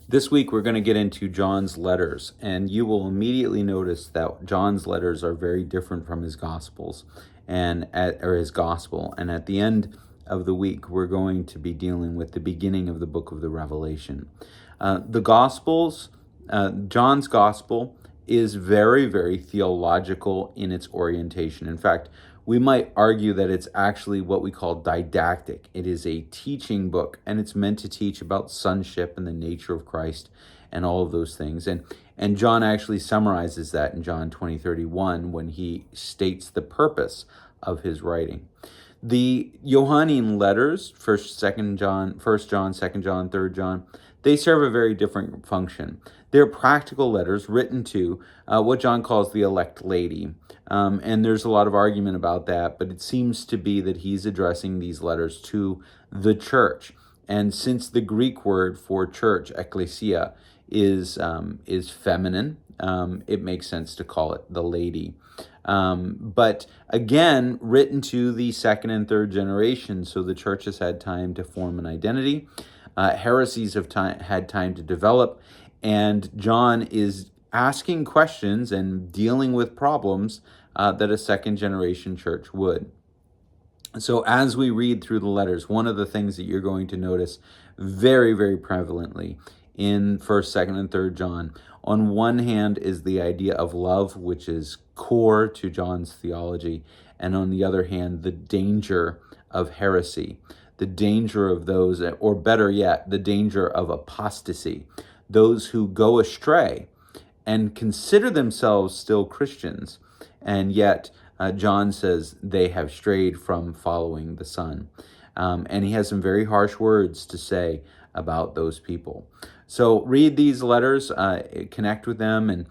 This week, we're going to get into John's letters, and you will immediately notice that John's letters are very different from his Gospels or his Gospel. And at the end of the week, we're going to be dealing with the beginning of the book of the Revelation. The Gospels, John's Gospel, is very, very theological in its orientation. In fact, we might argue that it's actually what we call didactic. It is a teaching book, and it's meant to teach about sonship and the nature of Christ and all of those things. And John actually summarizes that in John 20:31 when he states the purpose of his writing. The Johannine letters, 1st, 2nd John, 1st John, 2nd John, 3rd John, they serve a very different function. They're practical letters written to what John calls the elect lady. And there's a lot of argument about that, but it seems to be that he's addressing these letters to the church. And since the Greek word for church, ecclesia, is feminine, it makes sense to call it the lady. But again, written to the second and third generation, so the church has had time to form an identity. Heresies have had time to develop, and John is asking questions and dealing with problems that a second generation church would. So as we read through the letters, one of the things that you're going to notice very, very prevalently in 1st, 2nd, and 3rd John, on one hand is the idea of love, which is core to John's theology, and on the other hand, the danger of heresy, the danger of those, or better yet, the danger of apostasy, those who go astray and consider themselves still Christians, and yet John says they have strayed from following the Son. And he has some very harsh words to say about those people. So read these letters, connect with them, and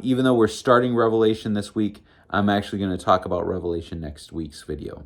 even though we're starting Revelation this week, I'm actually going to talk about Revelation next week's video.